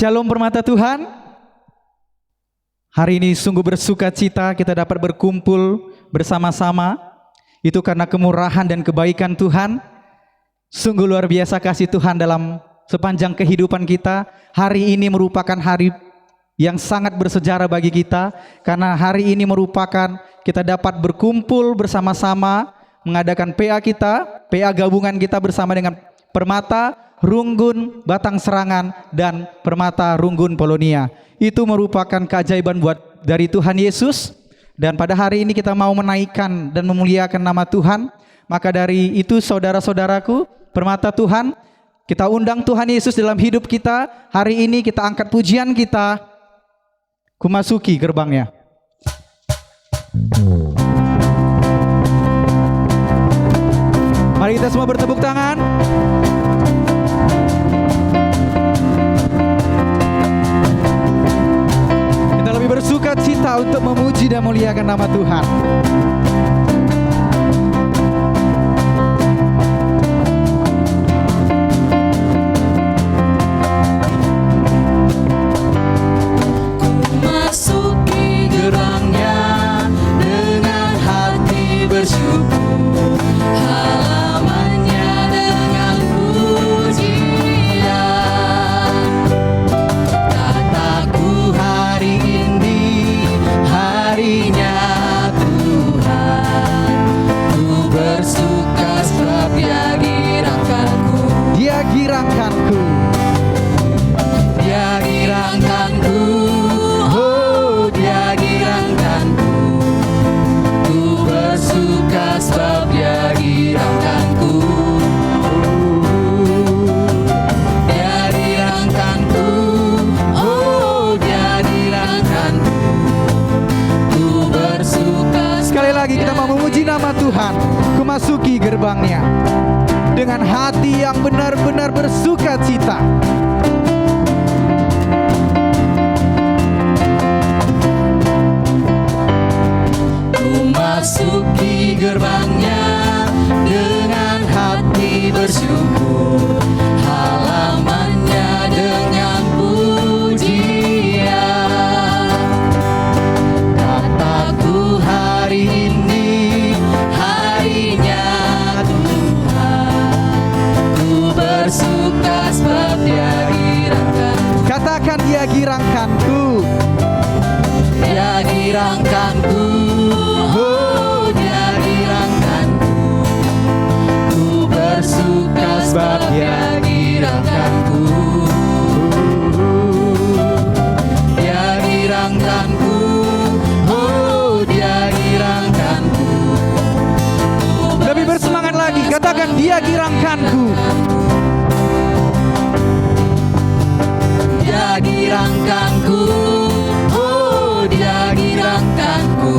Shalom permata Tuhan. Hari ini sungguh bersuka cita kita dapat berkumpul bersama-sama. Itu karena kemurahan dan kebaikan Tuhan. Sungguh luar biasa kasih Tuhan dalam sepanjang kehidupan kita. Hari ini merupakan hari yang sangat bersejarah bagi kita. Karena hari ini merupakan kita dapat berkumpul bersama-sama mengadakan PA kita, PA gabungan kita bersama dengan Permata Runggun Batang Serangan dan Permata Runggun Polonia. Itu merupakan keajaiban dari Tuhan Yesus. Dan pada hari ini kita mau menaikkan dan memuliakan nama Tuhan. Maka dari itu saudara-saudaraku, permata Tuhan, kita undang Tuhan Yesus dalam hidup kita. Hari ini kita angkat pujian kita, Ku masuki gerbangnya. Mari kita semua bertepuk tangan. Kita lebih bersuka cita untuk memuji dan memuliakan nama Tuhan. Masuki gerbangnya dengan hati bersyukur, halamannya dengan pujian. Kataku hari ini harinya Tuhan, ku bersuka sebab Dia girangkanku. Dia girangkanku. Dia girangkanku. Dia girangkanku, ku bersuka sebab Dia girangkanku. Dia girangkanku, oh Dia girangkanku, ku bersuka. Sekali lagi kita mau memuji nama Tuhan. Ku masuki gerbangnya dengan hati yang benar-benar bersuka cita. Masuki gerbangnya dengan hati bersyukur, halamannya dengan pujian. Kataku hari ini harinya Tuhan, ku bersuka sebab Dia girangkanku. Katakan Dia girangkanku. Dia girangkanku. Bersuka sebab Dia girangkanku. Dia girangkanku, oh Dia girangkanku. Lebih bersemangat lagi, katakan Dia girangkanku. Dia girangkanku, oh Dia girangkanku.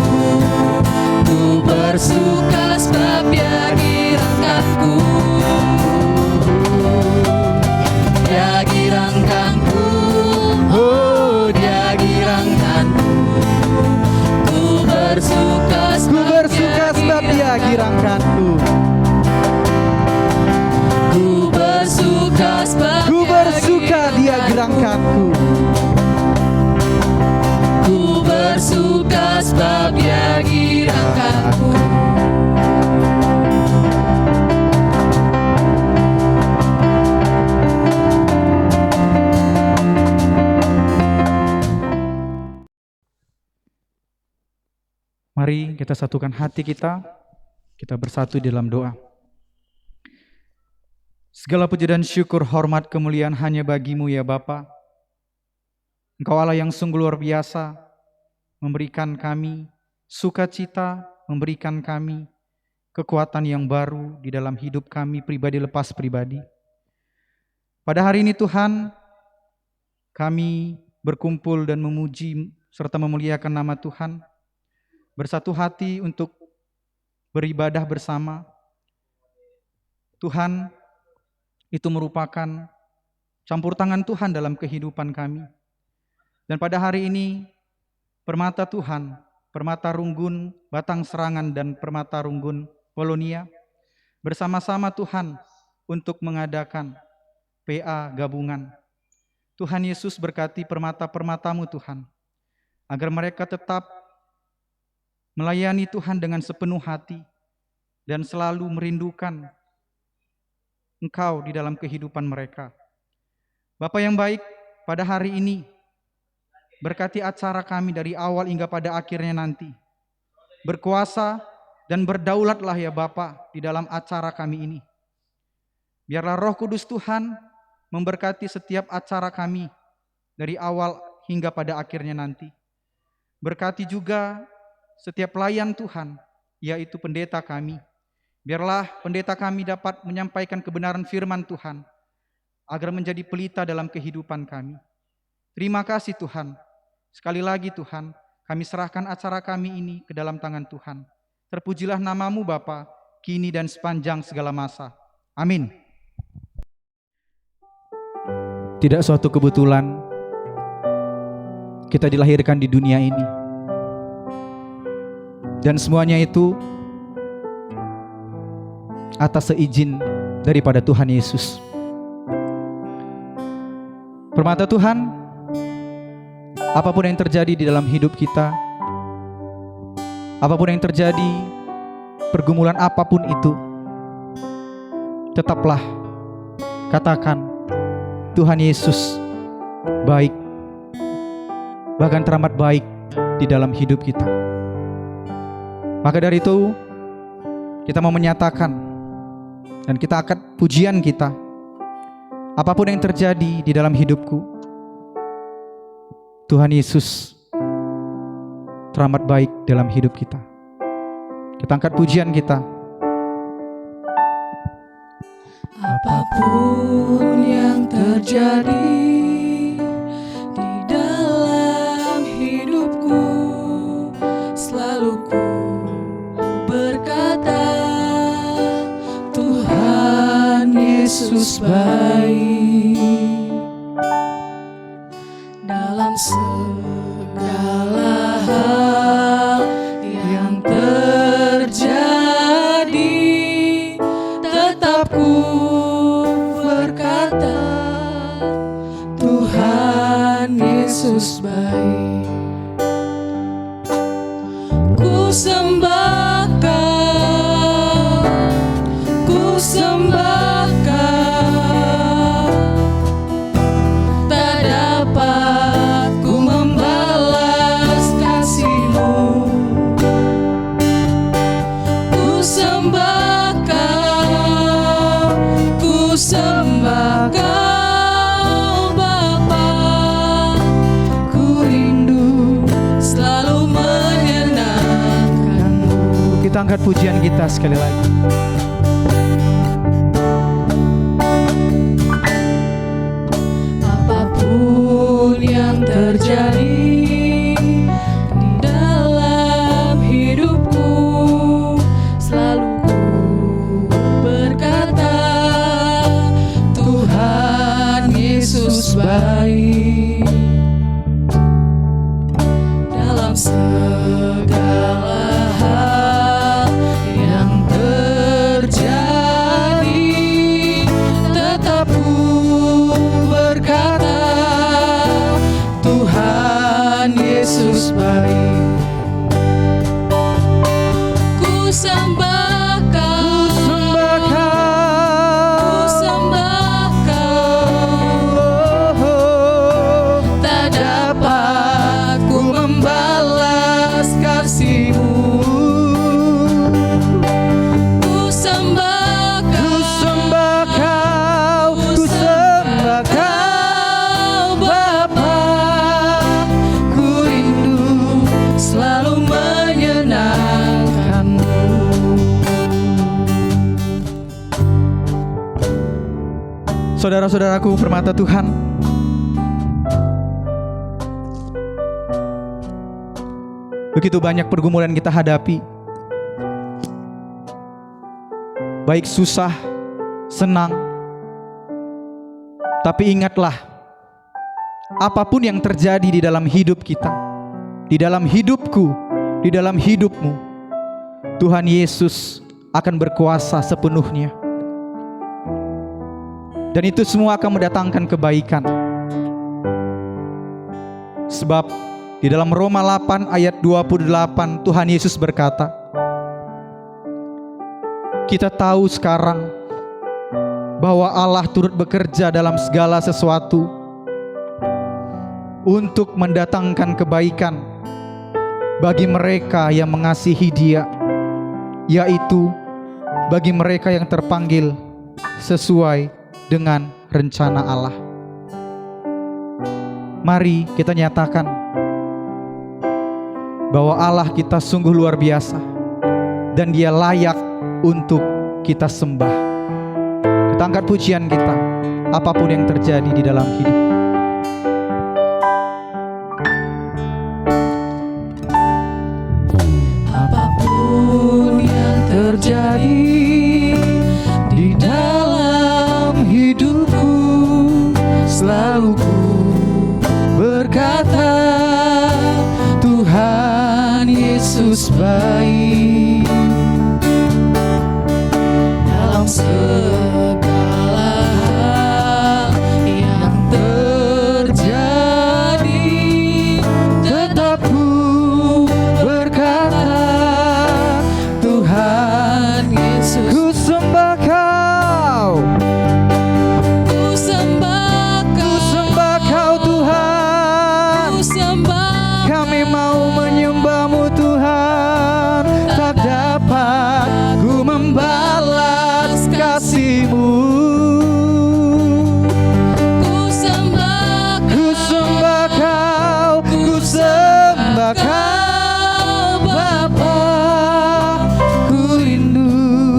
Ku bersuka sebab Dia girangkanku. Dia girangkanku, oh Dia girangkanku. Ku bersuka sebab Dia girangkanku. Ku bersuka sebab Ku bersuka Dia girangkanku. Ku bersuka sebab Dia girangkanku. Mari kita satukan hati kita bersatu di dalam doa. Segala puji dan syukur, hormat, kemuliaan hanya bagi-Mu ya Bapa. Engkau Allah yang sungguh luar biasa, memberikan kami sukacita, memberikan kami kekuatan yang baru di dalam hidup kami pribadi lepas pribadi. Pada hari ini Tuhan, kami berkumpul dan memuji serta memuliakan nama Tuhan, bersatu hati untuk beribadah bersama. Tuhan, itu merupakan campur tangan Tuhan dalam kehidupan kami. Dan pada hari ini, Permata Tuhan, Permata Runggun Batang Serangan dan Permata Runggun Polonia, bersama-sama Tuhan untuk mengadakan PA gabungan. Tuhan Yesus berkati permata-permatamu Tuhan, agar mereka tetap melayani Tuhan dengan sepenuh hati dan selalu merindukan Engkau di dalam kehidupan mereka. Bapa yang baik, pada hari ini berkati acara kami dari awal hingga pada akhirnya nanti. Berkuasa dan berdaulatlah ya Bapa di dalam acara kami ini. Biarlah Roh Kudus Tuhan memberkati setiap acara kami dari awal hingga pada akhirnya nanti. Berkati juga setiap pelayan Tuhan, yaitu pendeta kami. Biarlah pendeta kami dapat menyampaikan kebenaran firman Tuhan, agar menjadi pelita dalam kehidupan kami. Terima kasih Tuhan. Sekali lagi Tuhan, kami serahkan acara kami ini ke dalam tangan Tuhan. Terpujilah nama-Mu Bapa, kini dan sepanjang segala masa. Amin. Tidak suatu kebetulan kita dilahirkan di dunia ini. Dan semuanya itu atas seizin daripada Tuhan Yesus. Permata Tuhan, apapun yang terjadi di dalam hidup kita, apapun yang terjadi, pergumulan apapun itu, tetaplah katakan, Tuhan Yesus baik, bahkan teramat baik di dalam hidup kita. Maka dari itu, kita mau menyatakan, dan kita angkat pujian kita, apapun yang terjadi di dalam hidupku, Tuhan Yesus teramat baik dalam hidup kita. Kita angkat pujian kita. Apapun yang terjadi di dalam hidupku, selalu ku berkata, Tuhan Yesus baik. Dalam segala hal yang terjadi, tetap ku berkata, Tuhan Yesus baik. Ku sembah Kau, ku sembah Kau, tak dapat ku membalas kasih-Mu. Ku sembah Kau, ku sembah Kau Bapa, ku rindu selalu menyenangkan-Mu. Kita angkat pujian kita sekali lagi. Apapun yang terjadi di dalam hidupku, selalu ku berkata, Tuhan Yesus baik. Dalam segala hal yang terjadi, tetap ku berkata, Tuhan Yesus baik. Ku sembah Kau, ku sembah Kau, tak dapat ku membalas kasih-Mu. Ku sembah Kau, ku sembah Kau Bapa, ku rindu selalu menyenangkan-Mu. Saudara-saudaraku permata Tuhan, begitu banyak pergumulan kita hadapi, baik susah, senang. Tapi ingatlah, apapun yang terjadi di dalam hidup kita, di dalam hidupku, di dalam hidupmu, Tuhan Yesus akan berkuasa sepenuhnya. Dan itu semua akan mendatangkan kebaikan. Sebab di dalam Roma 8 ayat 28 Tuhan Yesus berkata, kita tahu sekarang bahwa Allah turut bekerja dalam segala sesuatu untuk mendatangkan kebaikan bagi mereka yang mengasihi Dia, yaitu bagi mereka yang terpanggil sesuai dengan rencana Allah. Mari kita nyatakan bahwa Allah kita sungguh luar biasa dan Dia layak untuk kita sembah. Kita angkat pujian kita apapun yang terjadi di dalam hidup. Apapun yang terjadi di dalam hidupku, selalu ku berkata, Tuhan Yesus baik. Dalam segala hal yang terjadi, tetap ku berkata, Tuhan Yesus. Ku sembah Kau, Ku sembah Kau, Tuhan. ku sembah Kami mau menyembah-Mu Tuhan, tak dapat ku membalas kasih-Mu. Ku sembah Ku sembah Kau, ku sembah Kau Bapa. Ku rindu.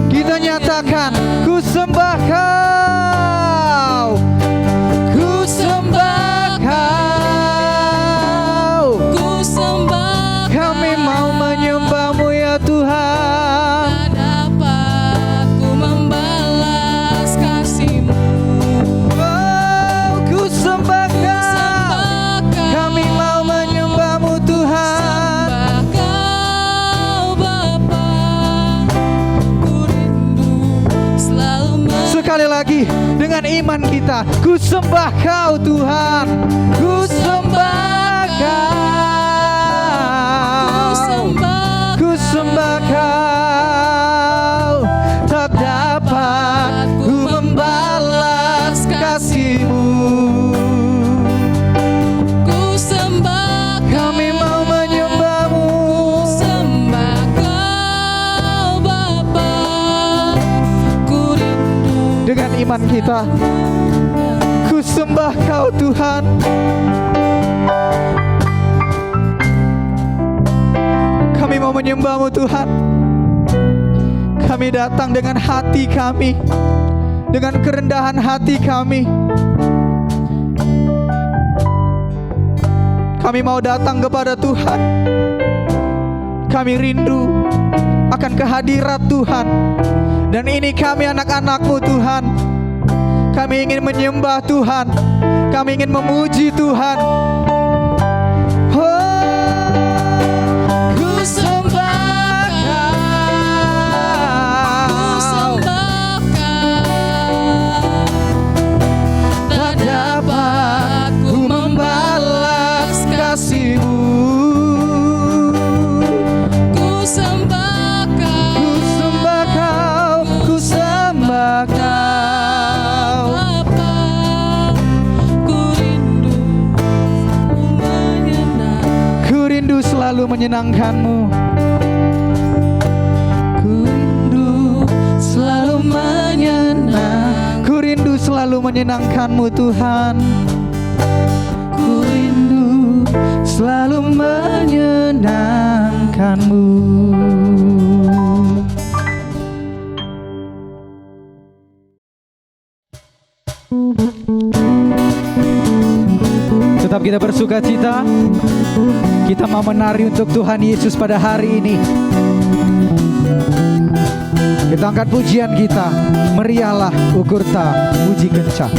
Kita nyatakan, ku sembah Kau, ku sembah Kau. Ku sembah Kami mau menyembah-Mu ya Tuhan. tak dapat ku membalas kasih-Mu. Oh, ku sembah Kau. Kami mau menyembah-Mu Tuhan. Sembah Kau Bapa, ku rindu selalu Sekali lagi dengan iman kita, ku sembah Kau Tuhan. Ku sembah Kau. Ku sembah Kau. Tak dapat ku membalas kasih-Mu. Ku sembah Kami mau menyembah-Mu. sembah Kau Bapa, ku rindu Dengan iman kita, ku sembah Kau Tuhan. Kami mau menyembah-Mu Tuhan. Kami datang dengan hati kami, dengan kerendahan hati kami. Kami mau datang kepada Tuhan. Kami rindu akan kehadirat Tuhan. Dan ini kami anak-anak-Mu Tuhan. Kami ingin menyembah Tuhan. Kami ingin memuji Tuhan. Oh, ku sembah Ku Kau. sembah Kau, tak dapat ku membalas kasih-Mu. Ku sembah Kau, Ku sembah Kau, ku sembah Kau. Bapa, ku rindu menyenangkan. Ku rindu selalu menyenangkan-Mu. Ku rindu selalu menyenangkan. Ku rindu selalu menyenangkan-Mu Tuhan. Ku rindu selalu menyenangkan-Mu. Tetap kita bersuka cita. Kita mau menari untuk Tuhan Yesus pada hari ini. Kita angkat pujian kita. Meriahlah ukurta puji kencang.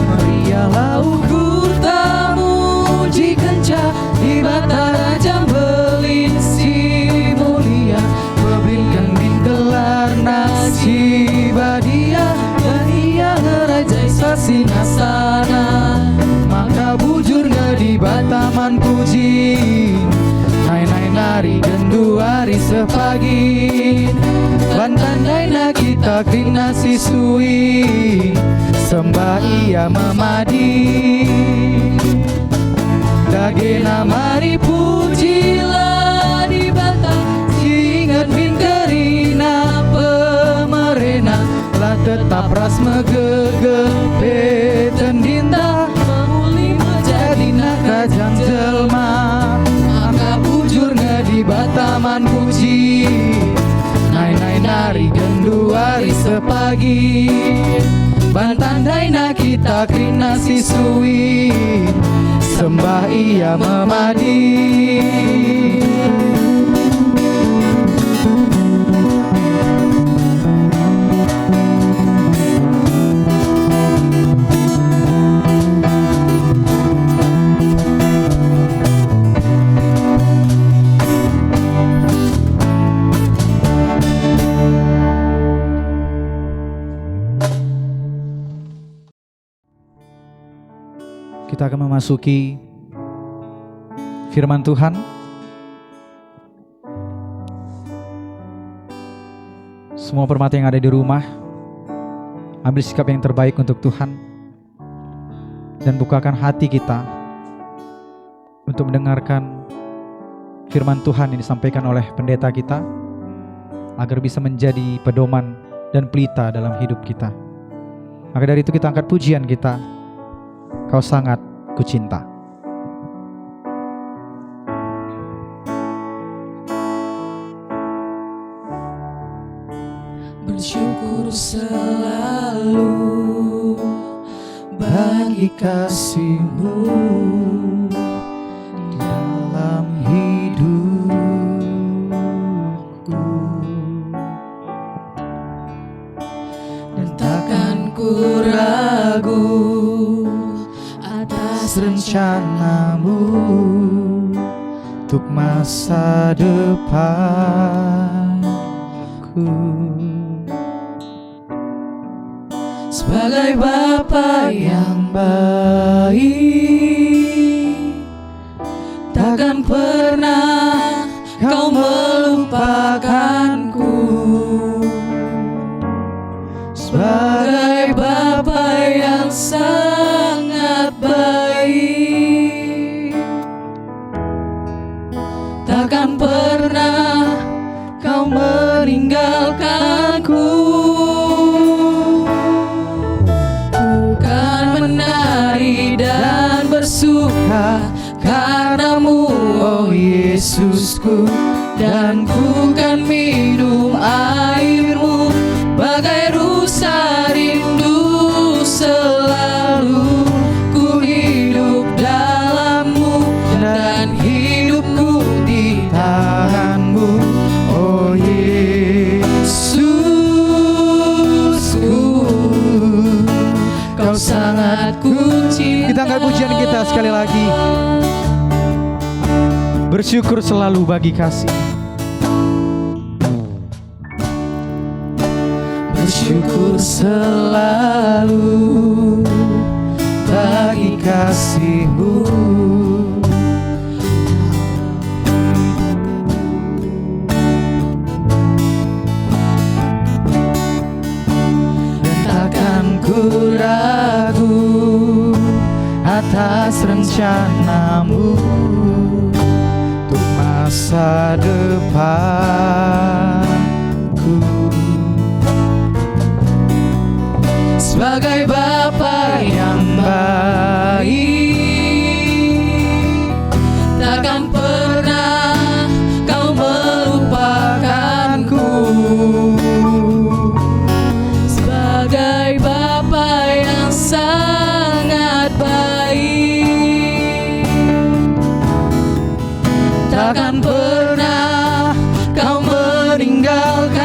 Meriahlah ukur tamu, puji kencang di batara jambeli. hari sepagi Bantandai na kita krina sisui Sembah ia memadi Dagena mari pujilah di bata Ingat bin kerina pemerena Lah tetap ras megege Beten dinta Memuli menjadi nakajang jelma Maka bujur ngedi bataman puji Nai nari genduari sepagi Bantandai na kita krina sisui Sembah ia memadi Kita akan memasuki firman Tuhan. Semua permata yang ada di rumah, ambil sikap yang terbaik untuk Tuhan dan bukakan hati kita untuk mendengarkan firman Tuhan yang disampaikan oleh pendeta kita agar bisa menjadi pedoman dan pelita dalam hidup kita. Maka dari itu kita angkat pujian kita. Kau sangat kucinta. Bersyukur selalu bagi kasih-Mu di dalam hidupku, dan takkan ku ragu atas rencana-Mu untuk masa depanku. Sebagai Bapa yang baik, takkan pernah Kau melupakanku. Sebagai Bapa yang sangat baik, takkan pernah Kau meninggalkanku. Bukan menari dan bersuka karena-Mu, oh Yesusku, dan bukan minum air-Mu bagai rusa rindu. Selalu ku hidup dalam-Mu dan hidupku di tangan-Mu, oh Yesusku, Kau sangat kucinta. Kita angkat pujian kita sekali lagi. Bersyukur selalu bagi kasih. Bersyukur selalu bagi kasih-Mu. Dan takkan ku ragu atas rencana-Mu Untuk masa depanku. Sebagai Bapa yang baik, takkan pernah Kau melupakanku. Sebagai Bapa yang sangat baik, takkan pernah Kau meninggalkanku.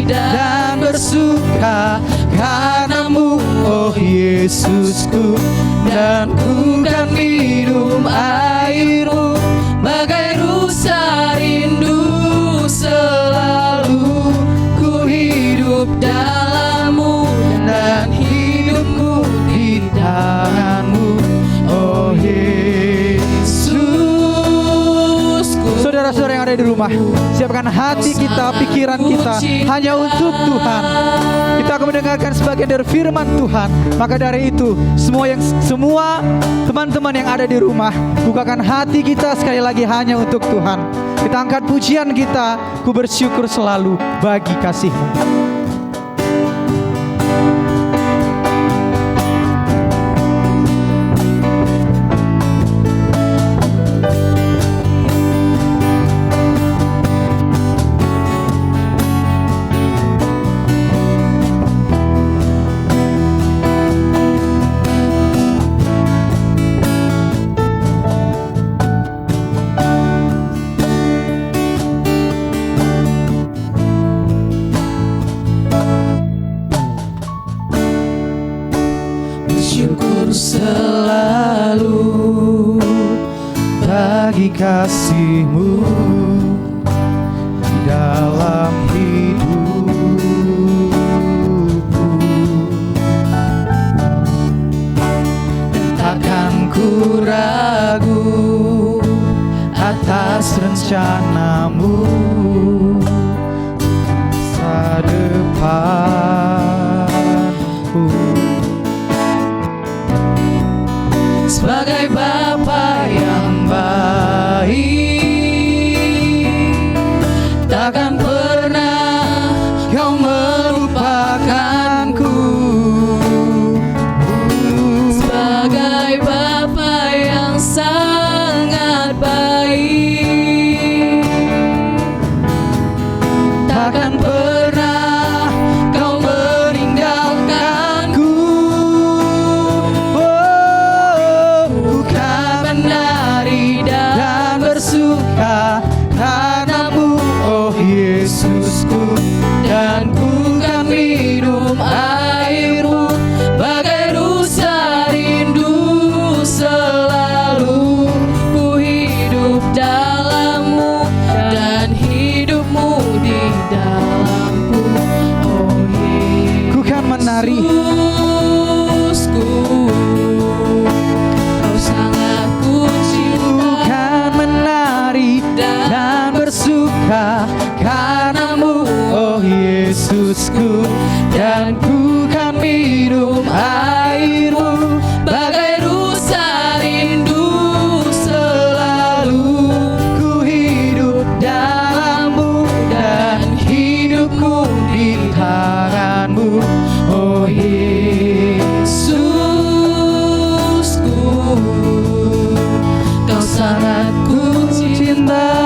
Dan bersuka karena-Mu, oh Yesusku, dan ku kan minum air-Mu bagai rusa rindu. Selalu ku hidup dalam-Mu dan hidupku di tangan-Mu, oh ada di rumah, siapkan hati kita, pikiran kita hanya untuk Tuhan. Kita akan mendengarkan sebagian dari firman Tuhan. Maka dari itu, semua teman-teman yang ada di rumah, bukakan hati kita sekali lagi hanya untuk Tuhan. Kita angkat pujian kita, ku bersyukur selalu bagi kasih-Mu. Bersyukur selalu bagi kasih-Mu di dalam hidupku. Dan takkan ku ragu atas rencana-Mu masa depanku. Sebagai Bapa yang baik, takkan pernah Kau melupakanku. Sebagai Bapa yang sangat baik, takkan pernah Kau meninggalkanku. Bersuka karenamu, oh Yesusku, dan ku kan minum air-Mu bagai rusa rindu selalu. Ku hidup dalam-Mu dan hidup-Mu di dalamku, oh Yesusku. Ku kan menari, Kau sangat ku cinta, dan bersuka karenamu, oh Yesusku, dan ku kan minum air-Mu bagai rusa rindu selalu. Ku hidup dalam-Mu dan hidupku di tangan-Mu, oh Yesusku. Kau sangat ku cinta.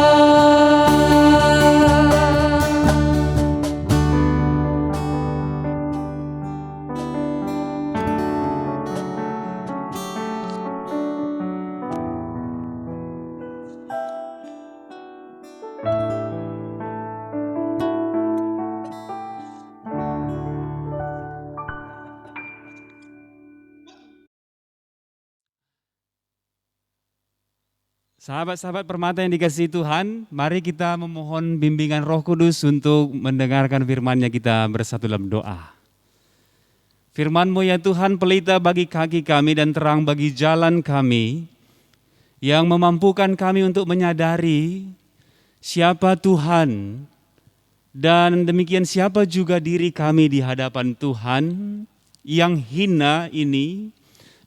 Sahabat-sahabat permata yang dikasihi Tuhan, mari kita memohon bimbingan Roh Kudus untuk mendengarkan firman-Nya. Kita bersatu dalam doa. Firman-Mu ya Tuhan, pelita bagi kaki kami dan terang bagi jalan kami, yang memampukan kami untuk menyadari siapa Tuhan, dan demikian siapa juga diri kami di hadapan Tuhan, yang hina ini,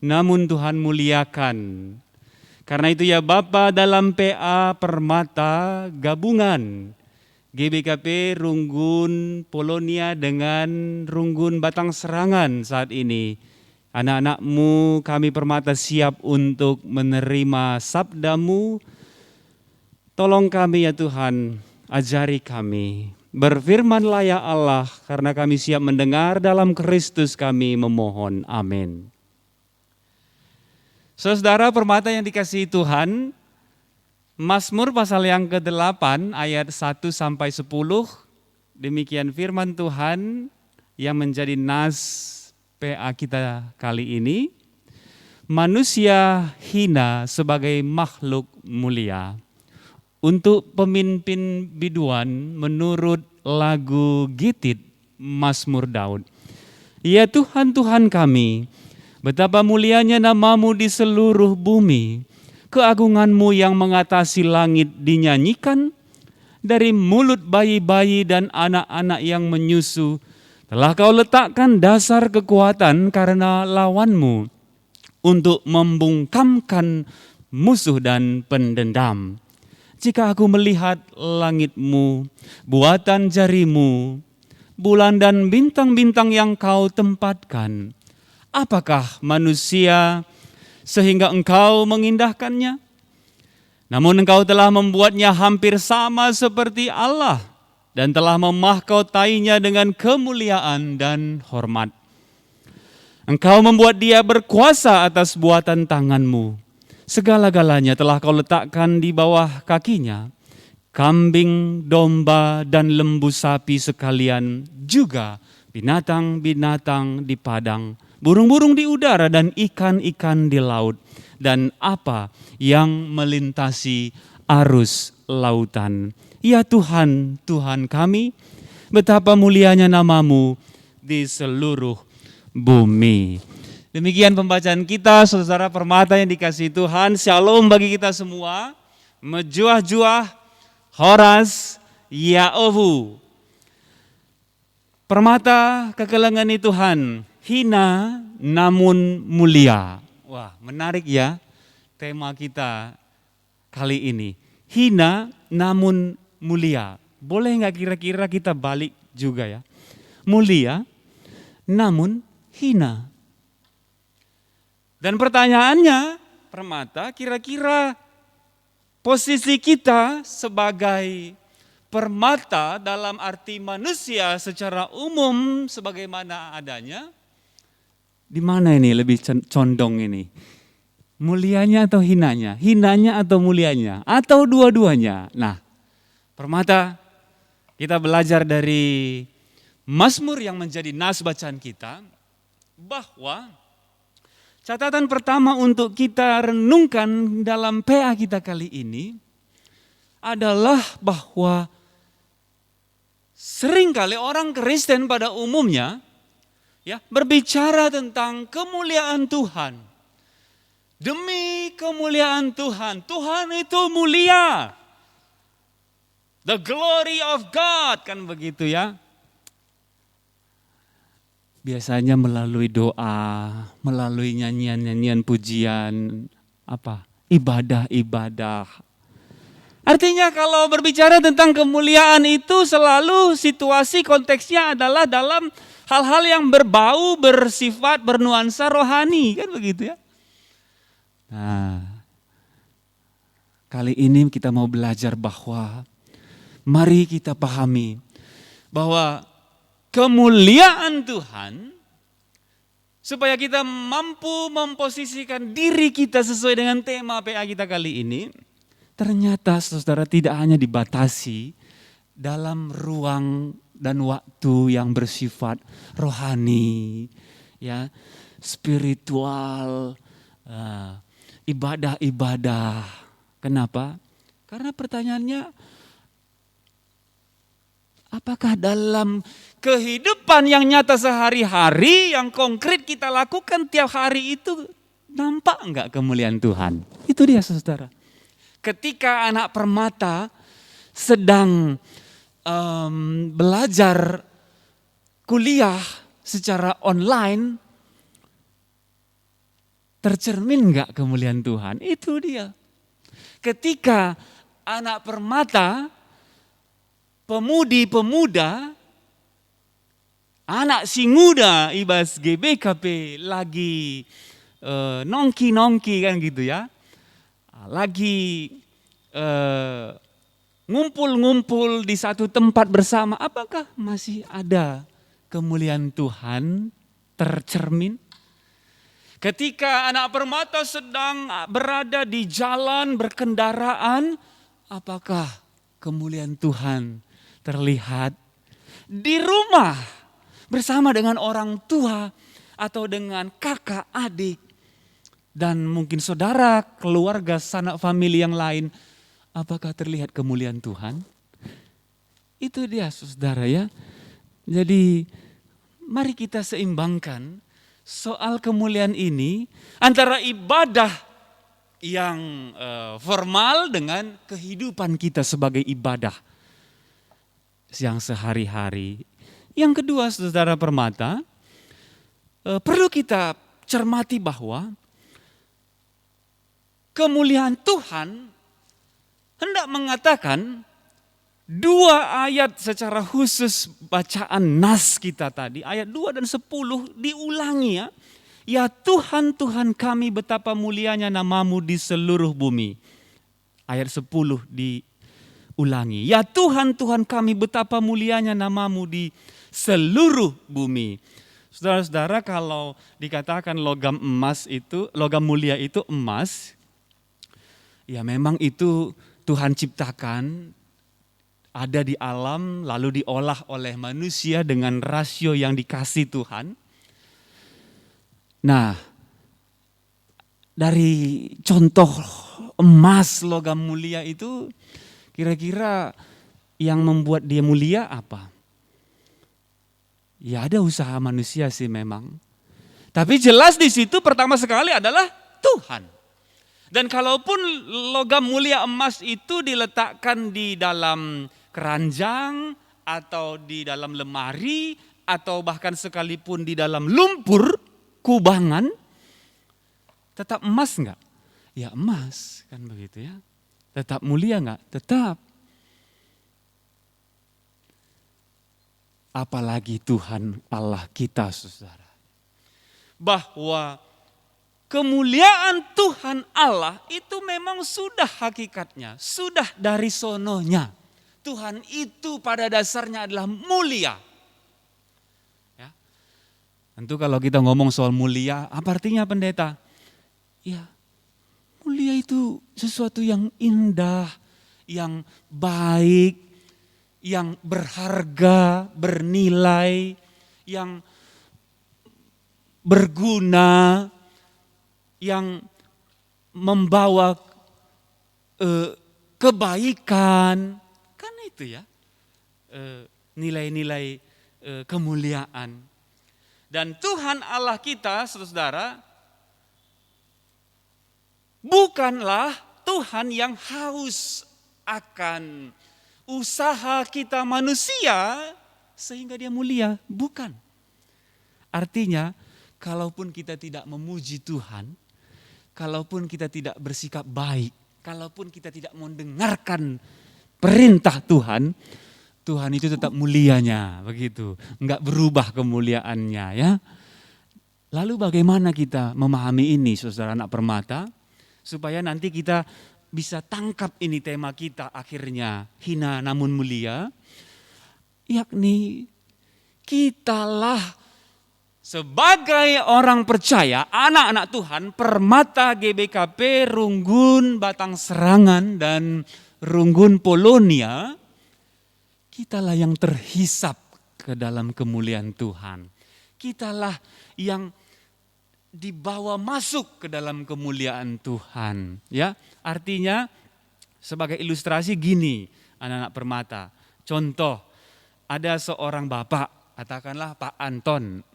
namun Tuhan muliakan. Karena itu ya Bapa, dalam PA Permata gabungan GBKP Runggun Polonia dengan Runggun Batang Serangan saat ini, anak-anak-Mu kami Permata siap untuk menerima sabda-Mu. Tolong kami ya Tuhan, ajari kami. Berfirmanlah ya Allah, karena kami siap mendengar, dalam Kristus kami memohon. Amin. Saudara permata yang dikasihi Tuhan, Mazmur pasal yang ke-8 ayat 1-10, demikian firman Tuhan yang menjadi nas PA kita kali ini. Manusia hina sebagai makhluk mulia. Untuk pemimpin biduan menurut lagu Gitit Mazmur Daud. Ya Tuhan, Tuhan kami, betapa mulianya nama-Mu di seluruh bumi. Keagungan-Mu yang mengatasi langit dinyanyikan, dari mulut bayi-bayi dan anak-anak yang menyusu. Telah kau letakkan dasar kekuatan karena lawanmu untuk membungkamkan musuh dan pendendam. Jika aku melihat langitmu, buatan jarimu, bulan dan bintang-bintang yang kau tempatkan, apakah manusia sehingga engkau mengindahkannya? Namun engkau telah membuatnya hampir sama seperti Allah dan telah memahkotainya dengan kemuliaan dan hormat. Engkau membuat dia berkuasa atas buatan tanganmu. Segala-galanya telah kau letakkan di bawah kakinya. Kambing, domba, dan lembu sapi sekalian, juga binatang-binatang di padang, burung-burung di udara, dan ikan-ikan di laut, dan apa yang melintasi arus lautan. Ya Tuhan, Tuhan kami, betapa mulianya namamu di seluruh bumi. Demikian pembacaan kita, saudara permata yang dikasihi Tuhan. Shalom bagi kita semua. Mejuah-juah, horas, Yaohu. Permata kekelengan Tuhan, hina namun mulia. Wah, menarik ya tema kita kali ini. Hina namun mulia. Boleh nggak kira-kira kita balik juga ya? Mulia namun hina. Dan pertanyaannya, permata, kira-kira posisi kita sebagai permata dalam arti manusia secara umum sebagaimana adanya, di mana ini lebih condong ini? Mulianya atau hinanya? Hinanya atau mulianya? Atau dua-duanya? Nah, permata, kita belajar dari Mazmur yang menjadi nas bacaan kita, bahwa catatan pertama untuk kita renungkan dalam PA kita kali ini adalah bahwa seringkali orang Kristen pada umumnya ya berbicara tentang kemuliaan Tuhan. Demi kemuliaan Tuhan, Tuhan itu mulia. The glory of God, kan begitu ya. Biasanya melalui doa, melalui nyanyian-nyanyian pujian, ibadah-ibadah. Artinya kalau berbicara tentang kemuliaan itu selalu situasi konteksnya adalah dalam hal-hal yang berbau, bersifat, bernuansa rohani, kan begitu ya. Nah, kali ini kita mau belajar bahwa mari kita pahami bahwa kemuliaan Tuhan, supaya kita mampu memposisikan diri kita sesuai dengan tema PA kita kali ini, ternyata saudara tidak hanya dibatasi dalam ruang dan waktu yang bersifat rohani, ya, spiritual, ibadah-ibadah. Kenapa? Karena pertanyaannya, apakah dalam kehidupan yang nyata sehari-hari, yang konkret kita lakukan tiap hari itu, nampak enggak kemuliaan Tuhan? Itu dia saudara. Ketika anak permata sedang belajar kuliah secara online, tercermin enggak kemuliaan Tuhan? Itu dia. Ketika anak permata, pemudi-pemuda, anak singuda ibas GBKP lagi nongki-nongki kan gitu ya. Lagi ngumpul-ngumpul di satu tempat bersama, apakah masih ada kemuliaan Tuhan tercermin? Ketika anak permata sedang berada di jalan berkendaraan, apakah kemuliaan Tuhan terlihat? Di rumah bersama dengan orang tua atau dengan kakak, adik, dan mungkin saudara, keluarga, sanak famili yang lain, apakah terlihat kemuliaan Tuhan? Itu dia saudara ya. Jadi mari kita seimbangkan soal kemuliaan ini antara ibadah yang formal dengan kehidupan kita sebagai ibadah yang sehari-hari. Yang kedua, saudara Permata, perlu kita cermati bahwa kemuliaan Tuhan hendak mengatakan dua ayat secara khusus bacaan nas kita tadi, ayat 2 dan 10 diulangi ya. Ya Tuhan, Tuhan kami betapa mulianya namamu di seluruh bumi. Ayat 10 diulangi. Ya Tuhan, Tuhan kami betapa mulianya namamu di seluruh bumi. Saudara-saudara, kalau dikatakan logam mulia itu emas, ya memang itu Tuhan ciptakan, ada di alam lalu diolah oleh manusia dengan rasio yang dikasih Tuhan. Nah, dari contoh emas logam mulia itu kira-kira yang membuat dia mulia apa? Ya ada usaha manusia sih memang. Tapi jelas di situ pertama sekali adalah Tuhan. Dan kalaupun logam mulia emas itu diletakkan di dalam keranjang atau di dalam lemari atau bahkan sekalipun di dalam lumpur kubangan, tetap emas enggak? Ya emas, kan begitu ya. Tetap mulia enggak? Tetap. Apalagi Tuhan Allah kita, saudara. Bahwa kemuliaan Tuhan Allah itu memang sudah hakikatnya, sudah dari sononya. Tuhan itu pada dasarnya adalah mulia. Ya. Tentu kalau kita ngomong soal mulia, apa artinya pendeta? Ya, mulia itu sesuatu yang indah, yang baik, yang berharga, bernilai, yang berguna, yang membawa kebaikan, kan itu ya nilai-nilai kemuliaan. Dan Tuhan Allah kita, saudara, bukanlah Tuhan yang haus akan usaha kita manusia sehingga dia mulia, bukan. Artinya, kalaupun kita tidak memuji Tuhan, kalaupun kita tidak bersikap baik, kalaupun kita tidak mendengarkan perintah Tuhan, Tuhan itu tetap mulianya, begitu. Enggak berubah kemuliaannya ya. Lalu bagaimana kita memahami ini, saudara anak Permata, supaya nanti kita bisa tangkap ini tema kita akhirnya, hina namun mulia, yakni kitalah sebagai orang percaya, anak-anak Tuhan, Permata GBKP, Runggun, Batang Serangan, dan Runggun Polonia, kitalah yang terhisap ke dalam kemuliaan Tuhan. Kitalah yang dibawa masuk ke dalam kemuliaan Tuhan. Ya, artinya sebagai ilustrasi gini, anak-anak Permata. Contoh, ada seorang bapak, katakanlah Pak Anton.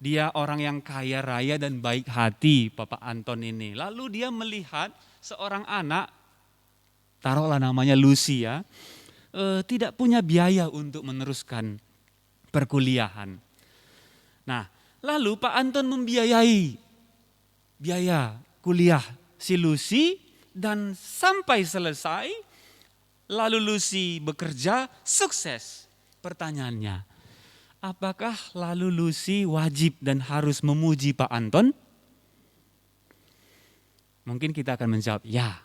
Dia orang yang kaya raya dan baik hati, Bapak Anton ini. Lalu dia melihat seorang anak, taruhlah namanya Lucy ya, tidak punya biaya untuk meneruskan perkuliahan. Nah, lalu Pak Anton membiayai biaya kuliah si Lucy dan sampai selesai, lalu Lucy bekerja sukses. Pertanyaannya, apakah lalu Lucy wajib dan harus memuji Pak Anton? Mungkin kita akan menjawab ya.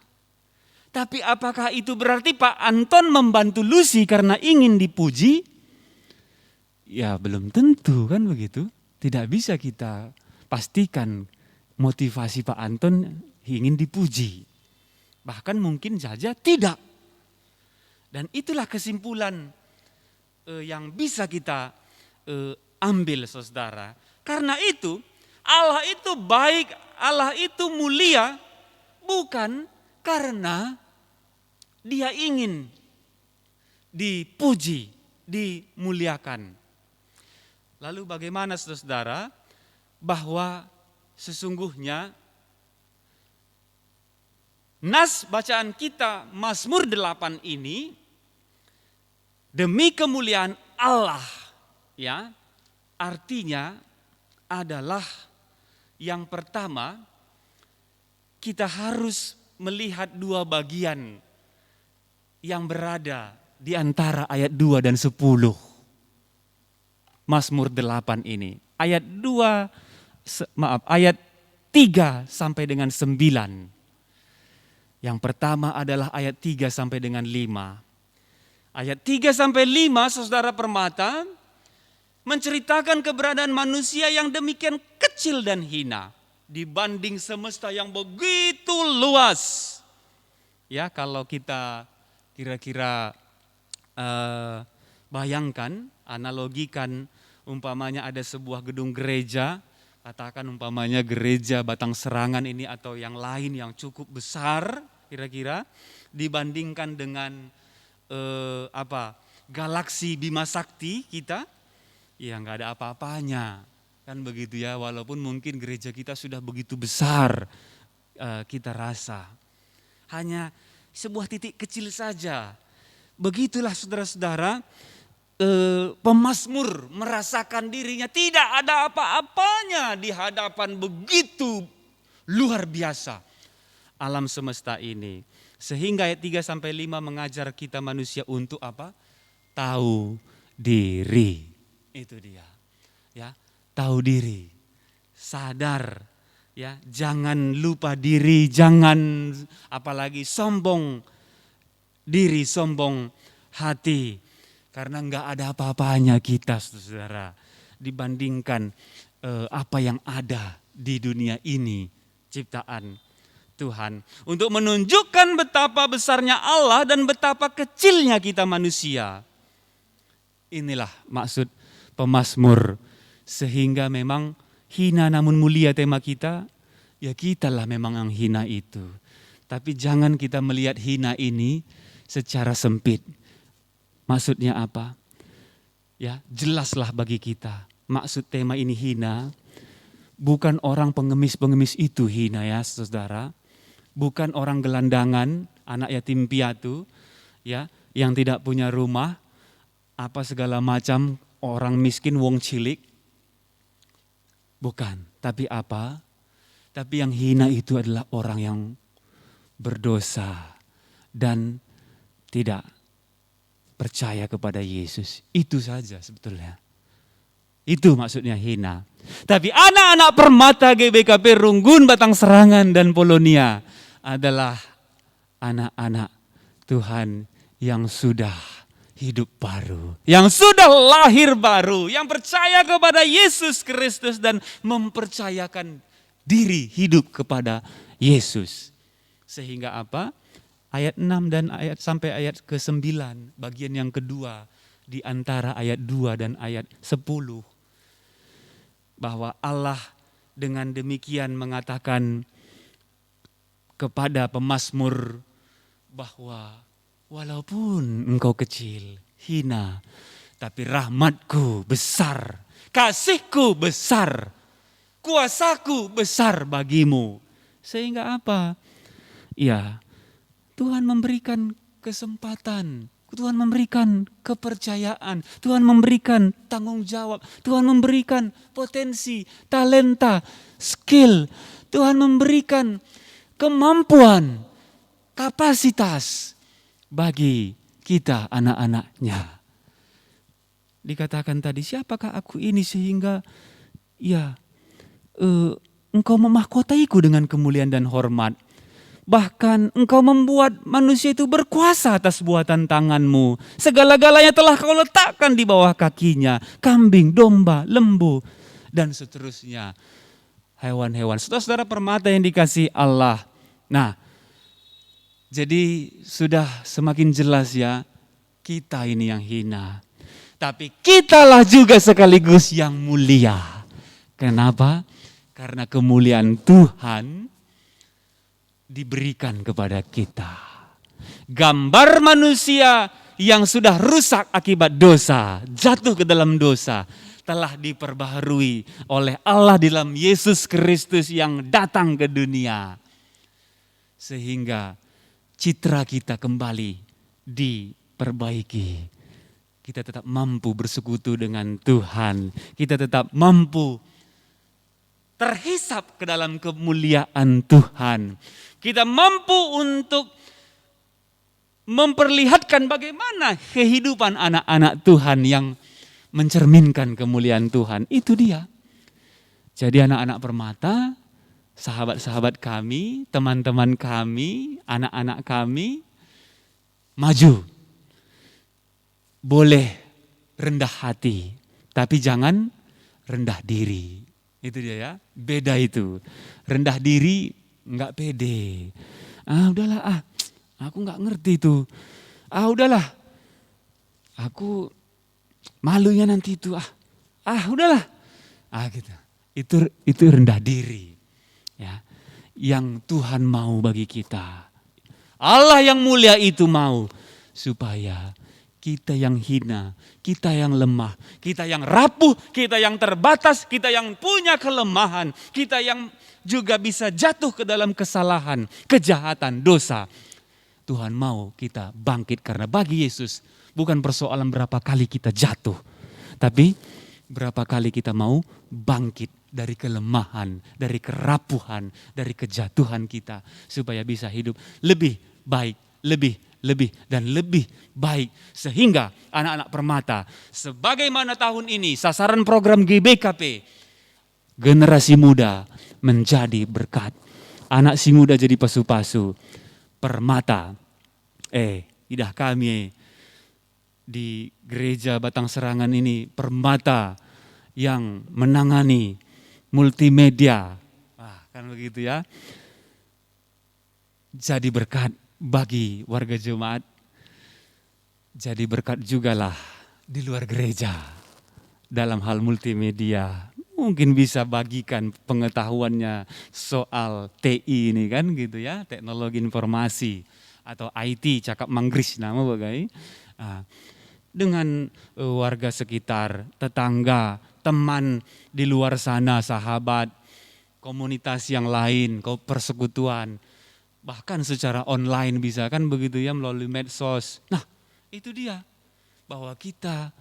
Tapi apakah itu berarti Pak Anton membantu Lucy karena ingin dipuji? Ya belum tentu kan begitu. Tidak bisa kita pastikan motivasi Pak Anton ingin dipuji. Bahkan mungkin saja tidak. Dan itulah kesimpulan yang bisa kita ambil, saudara. Karena itu Allah itu baik, Allah itu mulia bukan karena dia ingin dipuji, dimuliakan. Lalu bagaimana, saudara, bahwa sesungguhnya nas bacaan kita Mazmur 8 ini demi kemuliaan Allah, ya. Artinya adalah yang pertama, kita harus melihat dua bagian yang berada di antara ayat 2 dan 10. Mazmur 8 ini. Ayat 3 sampai dengan 9. Yang pertama adalah ayat 3 sampai dengan 5. Ayat 3 sampai 5, saudara Permata, menceritakan keberadaan manusia yang demikian kecil dan hina dibanding semesta yang begitu luas. Ya, kalau kita kira-kira bayangkan, analogikan, umpamanya ada sebuah gedung gereja, katakan umpamanya gereja Batang Serangan ini atau yang lain yang cukup besar, kira-kira dibandingkan dengan galaksi Bima Sakti kita. Ya nggak ada apa-apanya, kan begitu ya, walaupun mungkin gereja kita sudah begitu besar, kita rasa. Hanya sebuah titik kecil saja. Begitulah saudara-saudara, pemazmur merasakan dirinya tidak ada apa-apanya di hadapan begitu luar biasa alam semesta ini. Sehingga ayat 3 sampai 5 mengajar kita manusia untuk apa? Tahu diri. Itu dia, ya, tahu diri, sadar, ya, jangan lupa diri, jangan apalagi sombong diri, sombong hati, karena enggak ada apa-apanya kita, saudara, dibandingkan apa yang ada di dunia ini, ciptaan Tuhan, untuk menunjukkan betapa besarnya Allah dan betapa kecilnya kita manusia. Inilah maksud pemazmur, sehingga memang hina namun mulia tema kita, ya kitalah memang yang hina itu. Tapi jangan kita melihat hina ini secara sempit. Maksudnya apa? Ya, jelaslah bagi kita. Maksud tema ini hina, bukan orang pengemis-pengemis itu hina ya saudara. Bukan orang gelandangan, anak yatim piatu, ya, yang tidak punya rumah, apa segala macam, orang miskin, wong cilik. Bukan, tapi apa? Tapi yang hina itu adalah orang yang berdosa dan tidak percaya kepada Yesus. Itu saja sebetulnya. Itu maksudnya hina. Tapi anak-anak Permata GBKP Runggun, Batang Serangan dan Polonia adalah anak-anak Tuhan yang sudah hidup baru, yang sudah lahir baru, yang percaya kepada Yesus Kristus dan mempercayakan diri hidup kepada Yesus. Sehingga apa? Ayat 6 dan ayat sampai ayat ke-9, bagian yang kedua di antara ayat 2 dan ayat 10. Bahwa Allah dengan demikian mengatakan kepada pemazmur bahwa walaupun engkau kecil, hina, tapi rahmatku besar, kasihku besar, kuasaku besar bagimu. Sehingga apa? Ya, Tuhan memberikan kesempatan, Tuhan memberikan kepercayaan, Tuhan memberikan tanggung jawab, Tuhan memberikan potensi, talenta, skill, Tuhan memberikan kemampuan, kapasitas bagi kita anak-anaknya. Dikatakan tadi, siapakah aku ini sehingga engkau memahkotaiku dengan kemuliaan dan hormat. Bahkan engkau membuat manusia itu berkuasa atas buatan tanganmu. Segala-galanya telah kau letakkan di bawah kakinya. Kambing, domba, lembu, dan seterusnya. Hewan-hewan. Saudara-saudara Permata yang dikasihi Allah. Nah, jadi sudah semakin jelas ya, kita ini yang hina. Tapi kitalah juga sekaligus yang mulia. Kenapa? Karena kemuliaan Tuhan diberikan kepada kita. Gambar manusia yang sudah rusak akibat dosa, jatuh ke dalam dosa, telah diperbaharui oleh Allah di dalam Yesus Kristus yang datang ke dunia. Sehingga citra kita kembali diperbaiki. kita tetap mampu bersekutu dengan Tuhan. Kita tetap mampu terhisap ke dalam kemuliaan Tuhan. Kita mampu untuk memperlihatkan bagaimana kehidupan anak-anak Tuhan yang mencerminkan kemuliaan Tuhan. Itu dia. Jadi anak-anak Permata, sahabat-sahabat kami, teman-teman kami, anak-anak kami, maju. Boleh rendah hati, tapi jangan rendah diri. Itu dia ya, beda itu. Rendah diri enggak pede. Udahlah aku enggak ngerti itu. Udahlah, aku malunya nanti itu. Udahlah. Gitu. Itu rendah diri. Ya, yang Tuhan mau bagi kita. Allah yang mulia itu mau supaya kita yang hina, kita yang lemah, kita yang rapuh, kita yang terbatas, kita yang punya kelemahan, kita yang juga bisa jatuh ke dalam kesalahan, kejahatan, dosa. Tuhan mau kita bangkit karena bagi Yesus bukan persoalan berapa kali kita jatuh, tapi berapa kali kita mau bangkit dari kelemahan, dari kerapuhan, dari kejatuhan kita supaya bisa hidup lebih baik, lebih dan lebih baik. Sehingga anak-anak Permata, sebagaimana tahun ini sasaran program GBKP, generasi muda menjadi berkat. Anak si muda jadi pasu-pasu. Permata, idah kami di gereja Batang Serangan ini, Permata yang menangani multimedia. Kan begitu ya. Jadi berkat bagi warga jemaat, jadi berkat jugalah di luar gereja dalam hal multimedia. Mungkin bisa bagikan pengetahuannya soal TI ini kan gitu ya, teknologi informasi atau IT, cakap manggris nama bagai. Dengan warga sekitar, tetangga, teman di luar sana, sahabat, komunitas yang lain, persekutuan. Bahkan secara online bisa kan begitu ya, melalui medsos. Nah itu dia, bahwa kita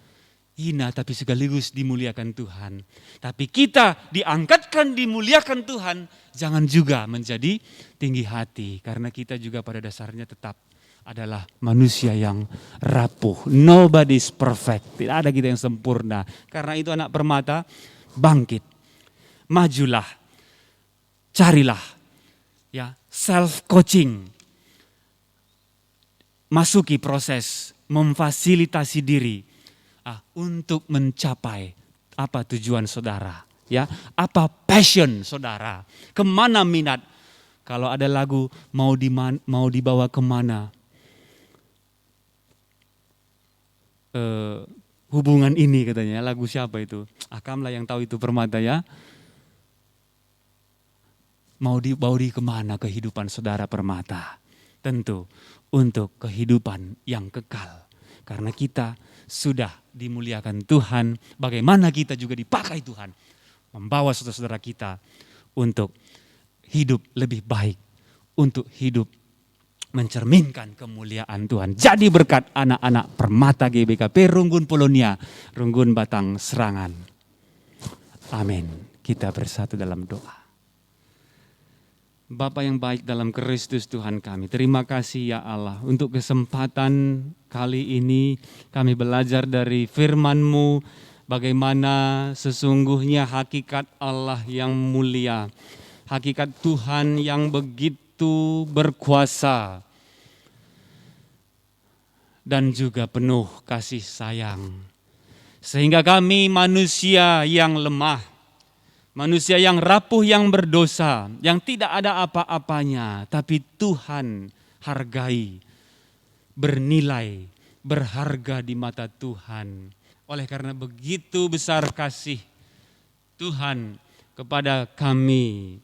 hina tapi sekaligus dimuliakan Tuhan. Tapi kita diangkatkan dimuliakan Tuhan, jangan juga menjadi tinggi hati. Karena kita juga pada dasarnya tetap adalah manusia yang rapuh. Nobody's perfect, tidak ada kita yang sempurna. Karena itu anak Permata, bangkit, majulah, carilah. Ya, self coaching, masuki proses memfasilitasi diri untuk mencapai apa tujuan saudara, ya, apa passion saudara, kemana minat. Kalau ada lagu mau dibawa kemana, hubungan ini katanya, lagu siapa itu? Kamu lah yang tahu itu Permata ya. Mau dibawa kemana kehidupan saudara Permata? Tentu untuk kehidupan yang kekal. Karena kita sudah dimuliakan Tuhan, bagaimana kita juga dipakai Tuhan. Membawa saudara-saudara kita untuk hidup lebih baik. Untuk hidup mencerminkan kemuliaan Tuhan. Jadi berkat anak-anak Permata GBKP Runggun Polonia, Runggun Batang Serangan. Amin. Kita bersatu dalam doa. Bapa yang baik dalam Kristus Tuhan kami, terima kasih ya Allah untuk kesempatan kali ini kami belajar dari firman-Mu bagaimana sesungguhnya hakikat Allah yang mulia, hakikat Tuhan yang begitu berkuasa dan juga penuh kasih sayang. Sehingga kami manusia yang lemah, manusia yang rapuh, yang berdosa, yang tidak ada apa-apanya, tapi Tuhan hargai, bernilai, berharga di mata Tuhan. Oleh karena begitu besar kasih Tuhan kepada kami,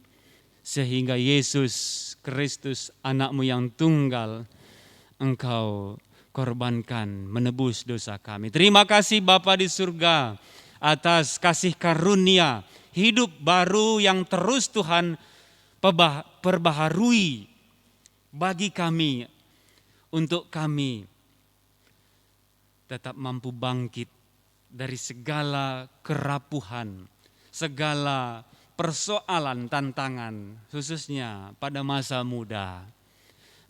sehingga Yesus Kristus anak-Mu yang tunggal, Engkau korbankan menebus dosa kami. Terima kasih Bapa di surga atas kasih karunia, hidup baru yang terus Tuhan perbaharui bagi kami, untuk kami tetap mampu bangkit dari segala kerapuhan, segala persoalan, tantangan, khususnya pada masa muda.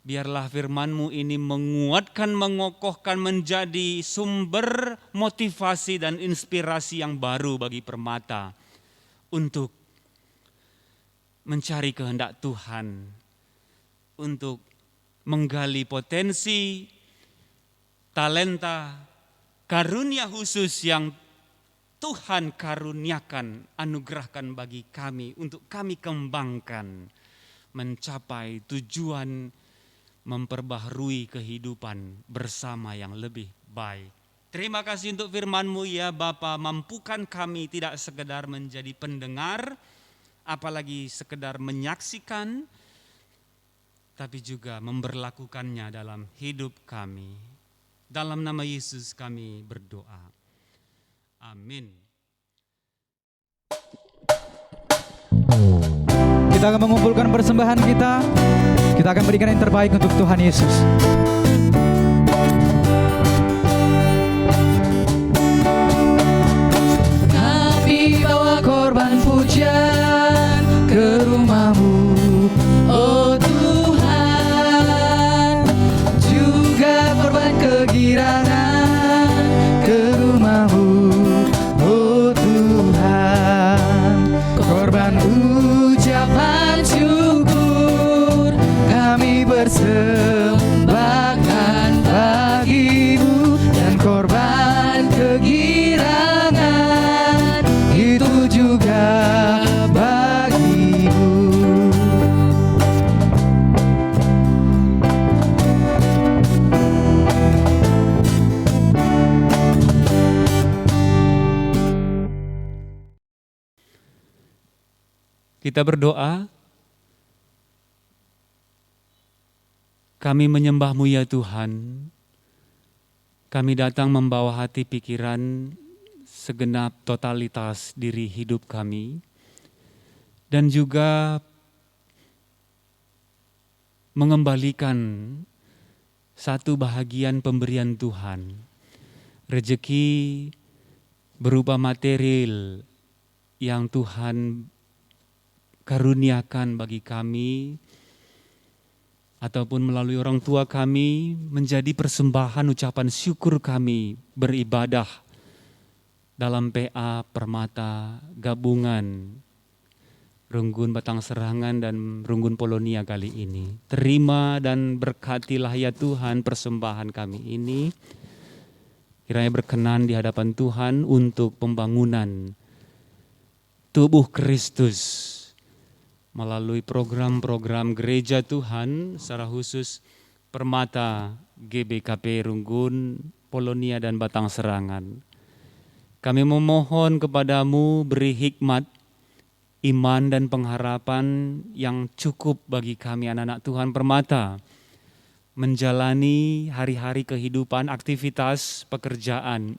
Biarlah firman-Mu ini menguatkan, mengokohkan, menjadi sumber motivasi dan inspirasi yang baru bagi Permata untuk mencari kehendak Tuhan, untuk menggali potensi, talenta, karunia khusus yang Tuhan karuniakan, anugerahkan bagi kami untuk kami kembangkan mencapai tujuan memperbaharui kehidupan bersama yang lebih baik. Terima kasih untuk firman-Mu ya Bapa, mampukan kami tidak sekedar menjadi pendengar, apalagi sekedar menyaksikan, tapi juga memberlakukannya dalam hidup kami. Dalam nama Yesus kami berdoa. Amin. Kita akan mengumpulkan persembahan kita. Kita akan berikan yang terbaik untuk Tuhan Yesus. Kami bawa korban pujian ke rumah-Mu, oh Tuhan, juga korban kegirangan ke rumah-Mu, oh Tuhan, korban ucapan syukur kami persembahkan bagi-Mu, dan korban kegirangan itu juga bagi-Mu. Kita berdoa. Kami menyembah-Mu ya Tuhan. Kami datang membawa hati pikiran segenap totalitas diri hidup kami. Dan juga mengembalikan satu bahagian pemberian Tuhan. Rezeki berupa material yang Tuhan karuniakan bagi kami, ataupun melalui orang tua kami, menjadi persembahan ucapan syukur kami beribadah dalam PA Permata Gabungan Runggun Batang Serangan dan Runggun Polonia kali ini. Terima dan berkatilah ya Tuhan persembahan kami ini. Kiranya berkenan di hadapan Tuhan untuk pembangunan tubuh Kristus melalui program-program gereja Tuhan, secara khusus Permata GBKP Runggun, Polonia dan Batang Serangan. Kami memohon kepadamu beri hikmat, iman dan pengharapan yang cukup bagi kami anak-anak Tuhan Permata, menjalani hari-hari kehidupan, aktivitas, pekerjaan.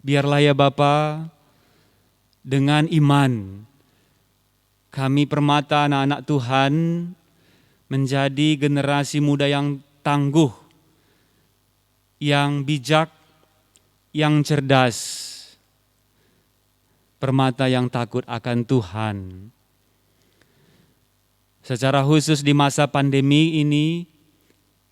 Biarlah ya Bapa, dengan iman, kami Permata anak-anak Tuhan menjadi generasi muda yang tangguh, yang bijak, yang cerdas. Permata yang takut akan Tuhan. Secara khusus di masa pandemi ini,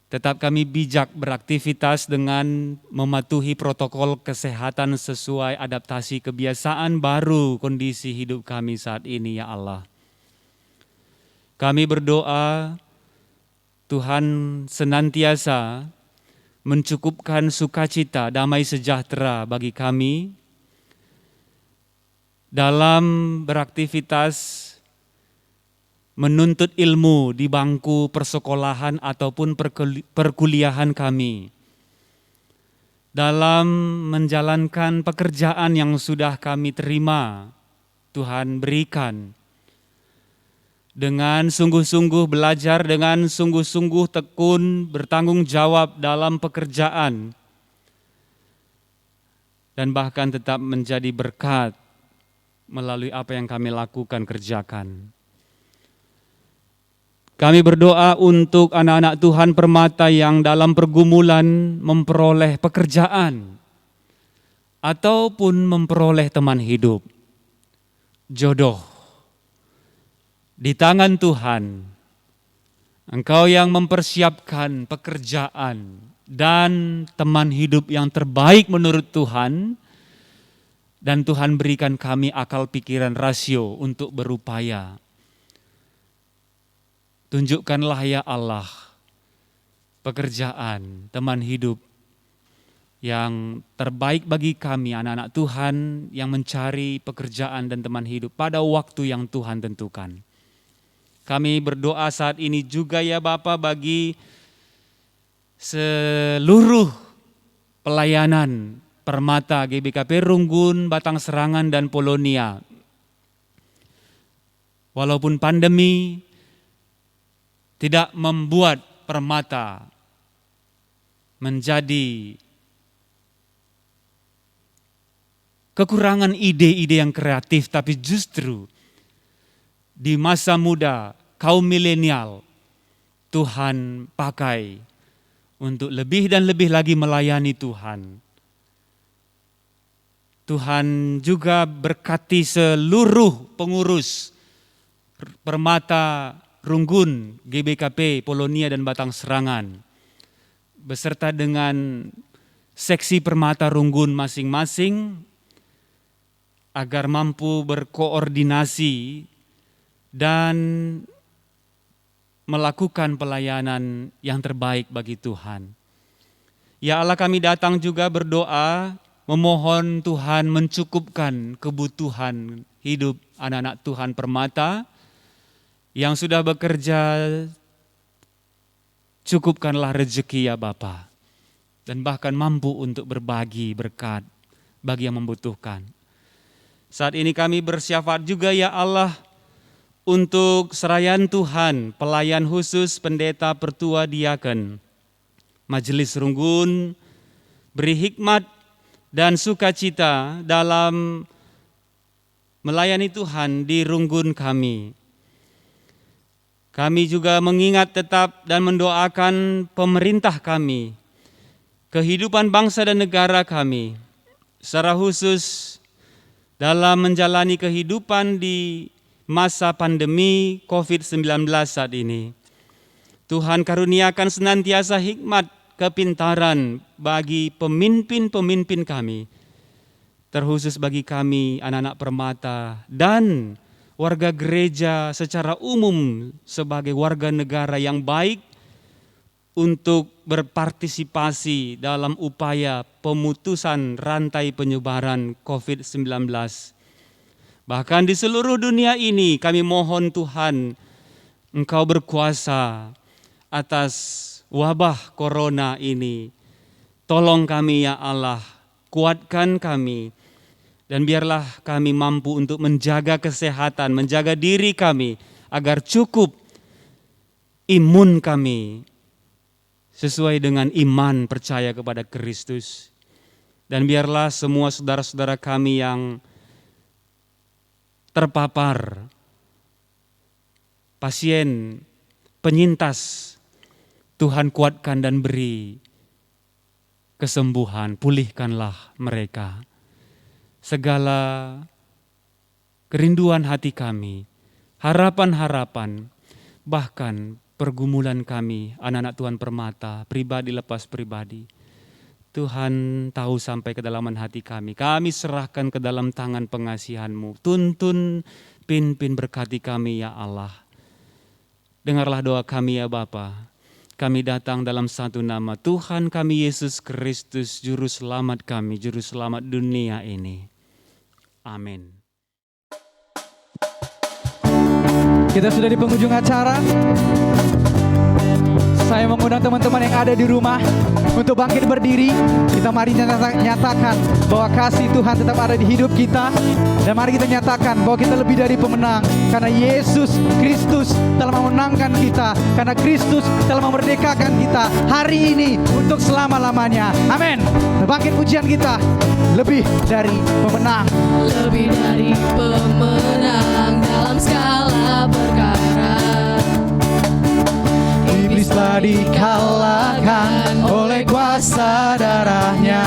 tetap kami bijak beraktivitas dengan mematuhi protokol kesehatan sesuai adaptasi kebiasaan baru kondisi hidup kami saat ini ya Allah. Kami berdoa Tuhan senantiasa mencukupkan sukacita, damai sejahtera bagi kami dalam beraktivitas menuntut ilmu di bangku persekolahan ataupun perkuliahan kami, dalam menjalankan pekerjaan yang sudah kami terima, Tuhan berikan, dengan sungguh-sungguh belajar, dengan sungguh-sungguh tekun bertanggung jawab dalam pekerjaan, dan bahkan tetap menjadi berkat melalui apa yang kami lakukan, kerjakan. Kami berdoa untuk anak-anak Tuhan Permata yang dalam pergumulan memperoleh pekerjaan ataupun memperoleh teman hidup, jodoh. Di tangan Tuhan, Engkau yang mempersiapkan pekerjaan dan teman hidup yang terbaik menurut Tuhan, dan Tuhan berikan kami akal pikiran rasio untuk berupaya. Tunjukkanlah ya Allah, pekerjaan, teman hidup yang terbaik bagi kami anak-anak Tuhan yang mencari pekerjaan dan teman hidup pada waktu yang Tuhan tentukan. Kami berdoa saat ini juga ya Bapa bagi seluruh pelayanan Permata GBKP Runggun, Batang Serangan dan Polonia. Walaupun pandemi tidak membuat Permata menjadi kekurangan ide-ide yang kreatif, tapi justru di masa muda kaum milenial Tuhan pakai untuk lebih dan lebih lagi melayani Tuhan. Tuhan juga berkati seluruh pengurus Permata Runggun, GBKP, Polonia dan Batang Serangan, beserta dengan seksi Permata Runggun masing-masing, agar mampu berkoordinasi dan melakukan pelayanan yang terbaik bagi Tuhan. Ya Allah, kami datang juga berdoa, memohon Tuhan mencukupkan kebutuhan hidup anak-anak Tuhan Permata, yang sudah bekerja, cukupkanlah rezeki ya Bapa, dan bahkan mampu untuk berbagi berkat bagi yang membutuhkan. Saat ini kami bersyafaat juga ya Allah untuk serayaan Tuhan, pelayan khusus pendeta pertua diaken, Majelis Runggun, beri hikmat dan sukacita dalam melayani Tuhan di Runggun kami. Kami juga mengingat tetap dan mendoakan pemerintah kami, kehidupan bangsa dan negara kami, secara khusus dalam menjalani kehidupan di masa pandemi COVID-19 saat ini. Tuhan karuniakan senantiasa hikmat, kepintaran bagi pemimpin-pemimpin kami, terkhusus bagi kami anak-anak Permata dan warga gereja secara umum sebagai warga negara yang baik untuk berpartisipasi dalam upaya pemutusan rantai penyebaran COVID-19. Bahkan di seluruh dunia ini kami mohon Tuhan, Engkau berkuasa atas wabah corona ini. Tolong kami ya Allah, kuatkan kami, dan biarlah kami mampu untuk menjaga kesehatan, menjaga diri kami, agar cukup imun kami sesuai dengan iman percaya kepada Kristus. Dan biarlah semua saudara-saudara kami yang terpapar pasien penyintas, Tuhan kuatkan dan beri kesembuhan, pulihkanlah mereka. Segala kerinduan hati kami, harapan-harapan, bahkan pergumulan kami, anak-anak Tuhan Permata, pribadi lepas pribadi, Tuhan tahu sampai kedalaman hati kami. Kami serahkan ke dalam tangan pengasihan-Mu. Tuntun, pimpin, berkati kami ya Allah. Dengarlah doa kami ya Bapa. Kami datang dalam satu nama, Tuhan kami Yesus Kristus, Juru Selamat kami, Juru Selamat dunia ini. Amin. Kita sudah di penghujung acara. Saya mengundang teman-teman yang ada di rumah untuk bangkit berdiri. Kita mari nyatakan bahwa kasih Tuhan tetap ada di hidup kita. Dan mari kita nyatakan bahwa kita lebih dari pemenang. Karena Yesus Kristus telah memenangkan kita. Karena Kristus telah memerdekakan kita hari ini untuk selama-lamanya. Amin. Bangkit pujian kita. Lebih dari pemenang. Lebih dari pemenang dalam segala perkara. Iblis telah dikalahkan oleh kuasa darahnya.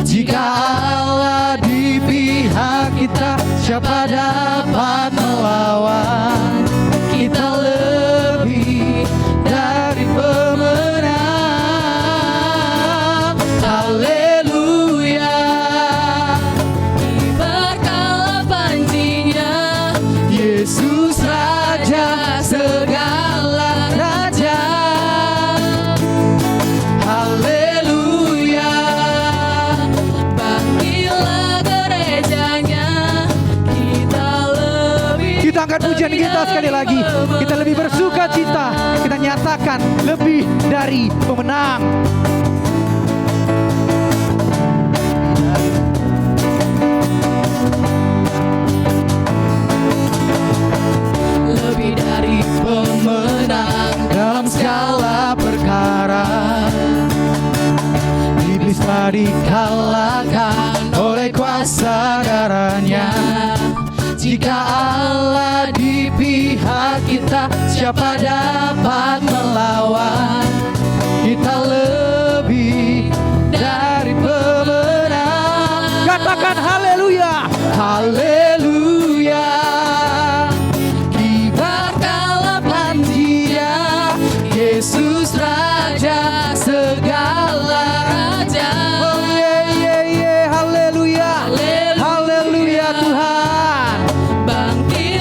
Jika Allah di pihak kita, siapa dapat melawan? Kita lebih dari pemenang. Haleluya. Kibarkanlah panjinya, Yesus Raja segala raja. Haleluya. bangkitlah gerejanya. Kita angkat pujian kita sekali lagi. Kita lebih bersuka cita. Kita nyatakan lebih dari pemenang. Lebih dari Pemenang dalam segala perkara. Iblis telah dikalahkan oleh kuasa darahnya. Jika Allah di pihak kita, siapa dapat melawan? Kita lebih dari pemenang. Katakan haleluya. Haleluya. Kibarkanlah panjinya, Yesus Raja segala raja. Oh ye ye ye, haleluya. Haleluya Tuhan.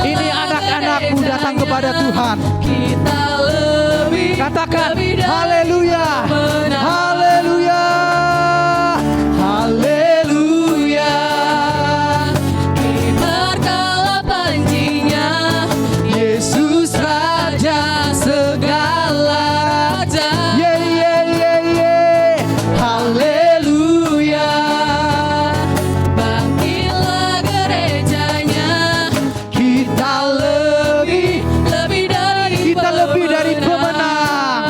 Ini anak-anakmu datang kepada Tuhan. Kita lebih, Katakan lebih dari haleluya. pemenang. Haleluya. Haleluya. Kibarkanlah panjinya, Yesus Raja segala raja. Ye ye ye ye. Haleluya. bangkitlah gerejanya. Kita lebih Lebih dari pemenang.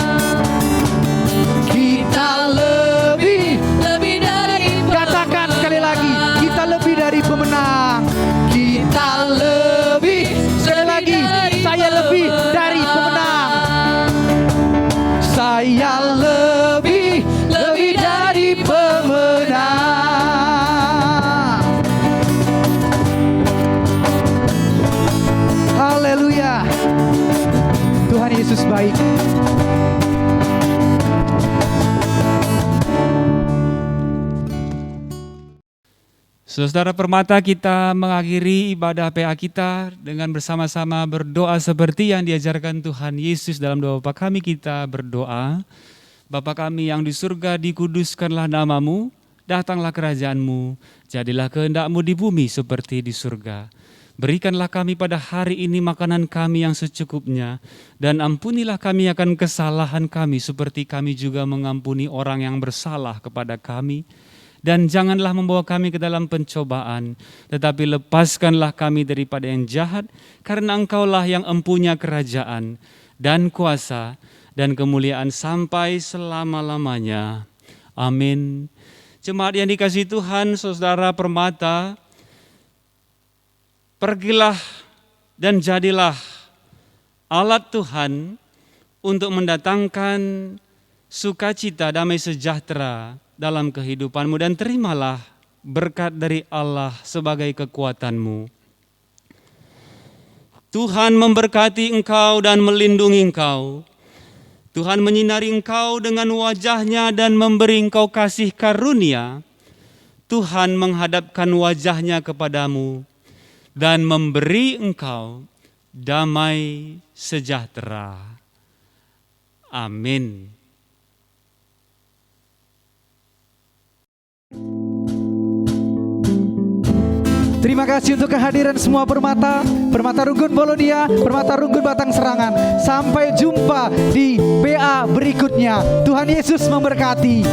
Kita lebih. lebih dari Katakan sekali lagi, kita lebih dari pemenang. Kita lebih. Sekali lagi, saya lebih dari pemenang. Saya lebih dari pemenang. Haleluya. Tuhan Yesus baik. Saudara Permata, kita mengakhiri ibadah PA kita dengan bersama-sama berdoa seperti yang diajarkan Tuhan Yesus dalam doa Bapa kami. Kita berdoa, Bapa kami yang di surga, dikuduskanlah namamu, datanglah kerajaanmu, jadilah kehendak-mu di bumi seperti di surga. Berikanlah kami pada hari ini makanan kami yang secukupnya, dan ampunilah kami akan kesalahan kami seperti kami juga mengampuni orang yang bersalah kepada kami. Dan janganlah membawa kami ke dalam pencobaan, tetapi lepaskanlah kami daripada yang jahat, karena Engkaulah yang empunya kerajaan dan kuasa dan kemuliaan sampai selama-lamanya. Amin. Jemaat yang dikasihi Tuhan, Saudara Permata, pergilah dan jadilah alat Tuhan untuk mendatangkan sukacita, damai sejahtera dalam kehidupanmu, dan terimalah berkat dari Allah sebagai kekuatanmu. Tuhan memberkati engkau dan melindungi engkau. Tuhan menyinari engkau dengan wajah-Nya dan memberi engkau kasih karunia. Tuhan menghadapkan wajah-Nya kepadamu dan memberi engkau damai sejahtera. Amin. Terima kasih untuk kehadiran semua Permata, Permata Rungkun Bolonia, Permata Rungkun Batang Serangan. Sampai jumpa di PA berikutnya. Tuhan Yesus memberkati.